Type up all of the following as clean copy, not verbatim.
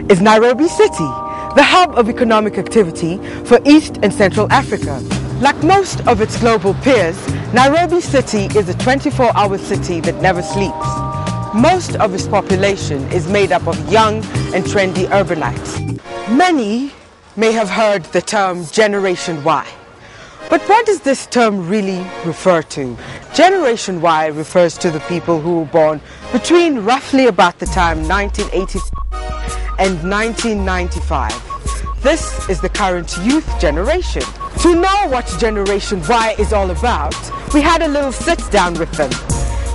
is Nairobi City, the hub of economic activity for East and Central Africa. Like most of its global peers, Nairobi City is a 24-hour city that never sleeps. Most of its population is made up of young and trendy urbanites. Many may have heard the term Generation Y. But what does this term really refer to? Generation Y refers to the people who were born between roughly about the time 1980 and 1995. This is the current youth generation. To know what Generation Y is all about, we had a little sit down with them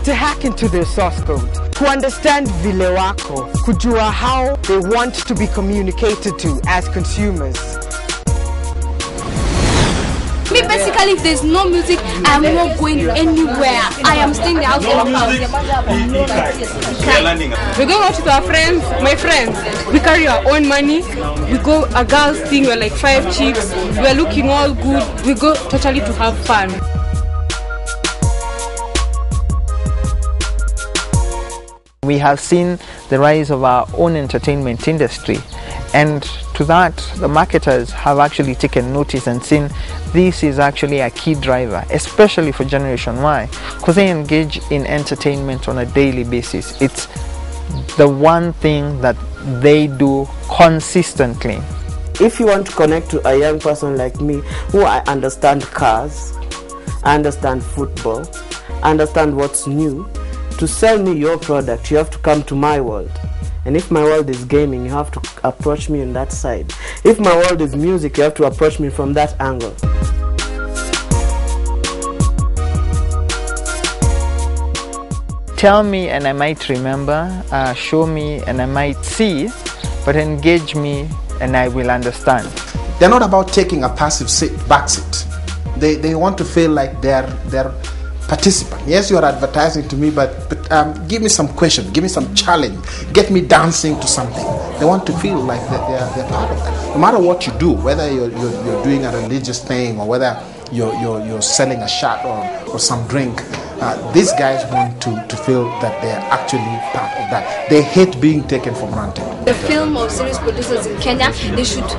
to hack into their source code, to understand vile wako, kujua how they want to be communicated to as consumers. Me, basically, if there's no music, I am not going anywhere. I am staying in the house. We're going out with our friends, my friends. We carry our own money. We go a girls thing, we're like 5 chicks. We're looking all good. We go totally to have fun. We have seen the rise of our own entertainment industry, and to that the marketers have actually taken notice and seen this is actually a key driver, especially for Generation Y, because they engage in entertainment on a daily basis. It's the one thing that they do consistently. If you want to connect to a young person like me, who I understand cars, I understand football, I understand what's new, to sell me your product, you have to come to my world. And if my world is gaming, you have to approach me on that side. If my world is music, you have to approach me from that angle. Tell me and I might remember, show me and I might see, but engage me and I will understand. They're not about taking a passive back seat. They want to feel like they're participant. Yes, you are advertising to me, but give me some question, give me some challenge, get me dancing to something. They want to feel like they're part of that. No matter what you do, whether you're doing a religious thing or whether you're selling a shot or some drink, these guys want to feel that they're actually part of that. They hate being taken for granted. The film or series producers in Kenya, they should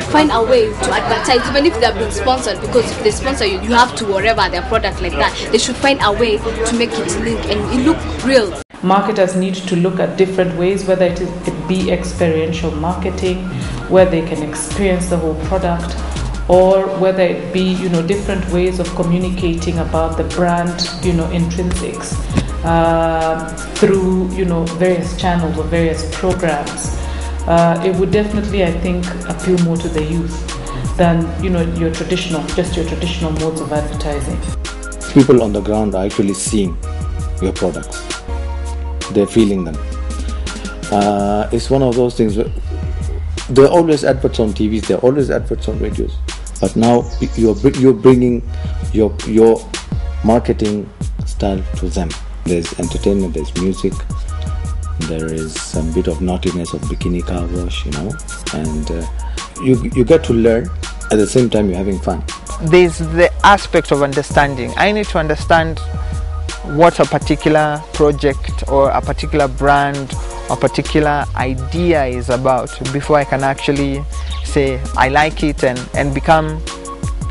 find a way to advertise, even if they're being sponsored, because if they sponsor you, you have to whatever their product like that. They should find a way to make it link and it look real. Marketers need to look at different ways, whether it be experiential marketing, where they can experience the whole product, or whether it be different ways of communicating about the brand intrinsics through various channels or various programs. It would definitely, I think, appeal more to the youth than your traditional modes of advertising. People on the ground are actually seeing your products. They're feeling them. It's one of those things where there are always adverts on TVs, there are always adverts on radios, but now you're bringing your marketing style to them. There's entertainment, there's music, there is some bit of naughtiness of bikini car wash, and you get to learn. At the same time, you're having fun. There's the aspect of understanding. I need to understand what a particular project or a particular brand or particular idea is about before I can actually say I like it and become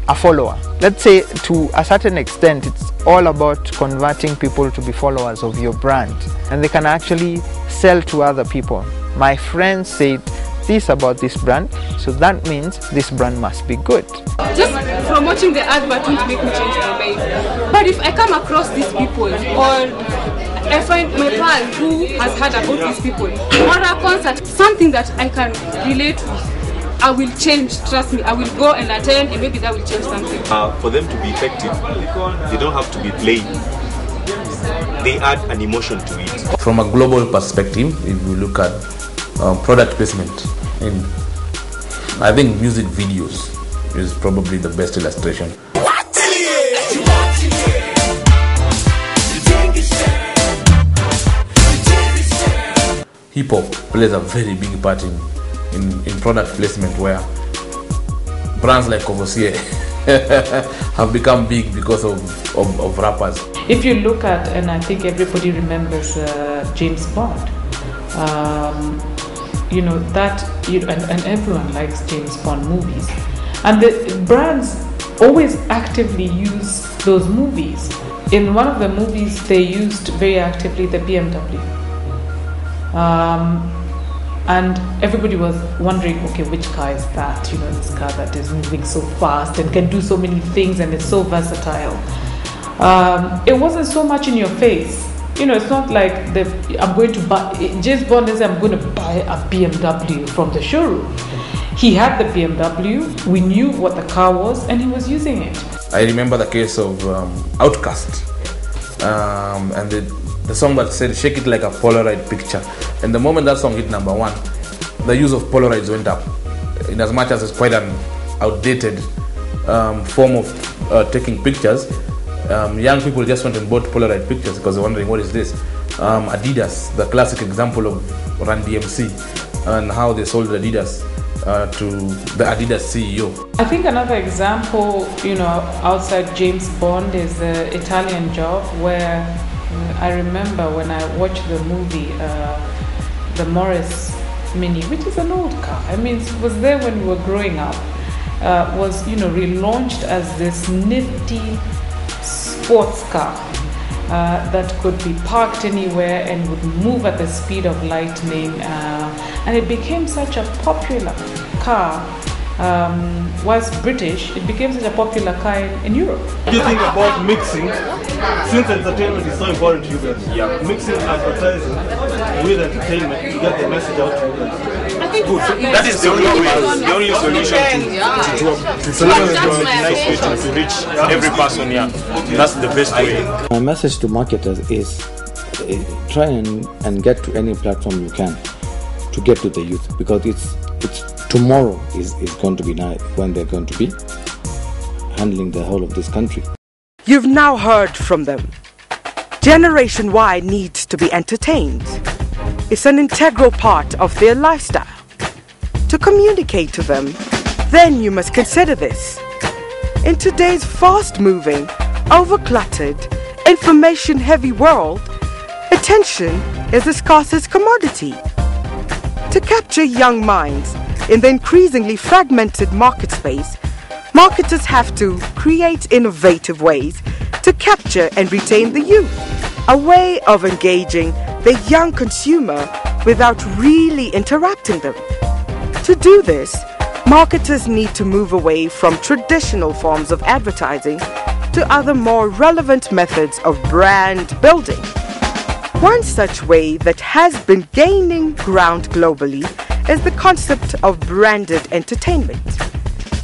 a follower. Let's say to a certain extent it's all about converting people to be followers of your brand, and they can actually sell to other people. My friends said this about this brand, so that means this brand must be good. Just from watching the advert won't make me change my mind. But if I come across these people, or I find my pal who has heard about these people, or a concert, something that I can relate with, I will change, trust me. I will go and attend, and maybe that will change something. For them to be effective, they don't have to be plain. They add an emotion to it. From a global perspective, if we look at product placement, and I think music videos is probably the best illustration. Hip hop plays a very big part in product placement, where brands like Courvoisier have become big because of rappers. If you look at, and I think everybody remembers James Bond, and everyone likes James Bond movies, and the brands always actively use those movies. In one of the movies, they used very actively the BMW. And everybody was wondering, okay, which car is that? This car that is moving so fast and can do so many things and it's so versatile. It wasn't so much in your face. It's not like I'm going to buy, James Bond is, I'm going to buy a BMW from the showroom. He had the BMW, we knew what the car was, and he was using it. I remember the case of Outcast, and the song that said "Shake It Like a Polaroid Picture." And the moment that song hit number one, the use of Polaroids went up. In as much as it's quite an outdated form of taking pictures, young people just went and bought Polaroid pictures because they're wondering, what is this? Adidas, the classic example of Run DMC and how they sold Adidas to the Adidas CEO. I think another example, outside James Bond is the Italian Job, where I remember when I watched the movie, the Morris Mini, which is an old car. I mean, it was there when we were growing up. Was relaunched as this nifty sports car that could be parked anywhere and would move at the speed of lightning, and it became such a popular car. Was British, it became such a popular car in Europe. What do you think about mixing, since entertainment is so important to you guys? Yeah. Mixing advertising with entertainment to get the message out to you guys. I think that is the only solution to reach every person. Yeah, that's the best way. My message to marketers is try and get to any platform you can to get to the youth, because it's tomorrow is going to be when they're going to be handling the whole of this country. You've now heard from them. Generation Y needs to be entertained. It's an integral part of their lifestyle. To communicate to them, then you must consider this. In today's fast-moving, over-cluttered, information-heavy world, attention is the scarcest commodity. To capture young minds in the increasingly fragmented market space, marketers have to create innovative ways to capture and retain the youth, a way of engaging the young consumer without really interrupting them. To do this, marketers need to move away from traditional forms of advertising to other more relevant methods of brand building. One such way that has been gaining ground globally is the concept of branded entertainment.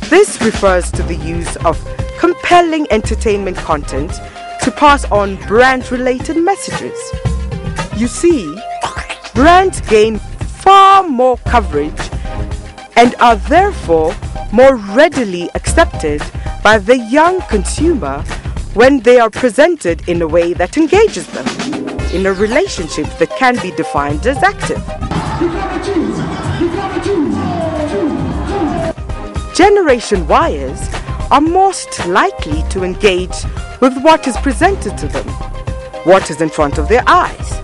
This refers to the use of compelling entertainment content to pass on brand-related messages. You see, brands gain far more coverage and are therefore more readily accepted by the young consumer when they are presented in a way that engages them in a relationship that can be defined as active. Generation Yers are most likely to engage with what is presented to them, what is in front of their eyes.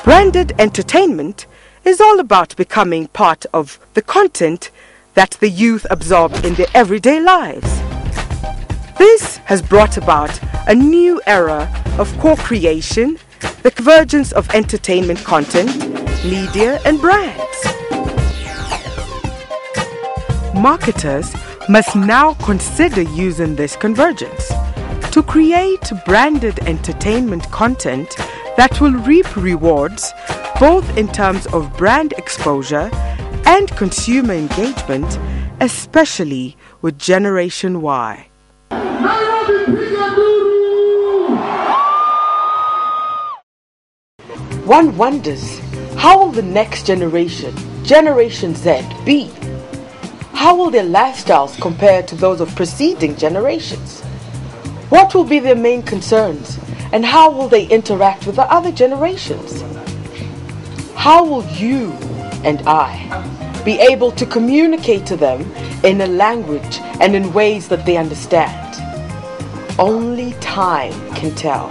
Branded entertainment is all about becoming part of the content that the youth absorb in their everyday lives. This has brought about a new era of co-creation, the convergence of entertainment content, media and brands. Marketers must now consider using this convergence to create branded entertainment content that will reap rewards both in terms of brand exposure and consumer engagement, especially with Generation Y. One wonders, how will the next generation, Generation Z, be? How will their lifestyles compare to those of preceding generations? What will be their main concerns, and how will they interact with the other generations? How will you and I be able to communicate to them in a language and in ways that they understand? Only time can tell.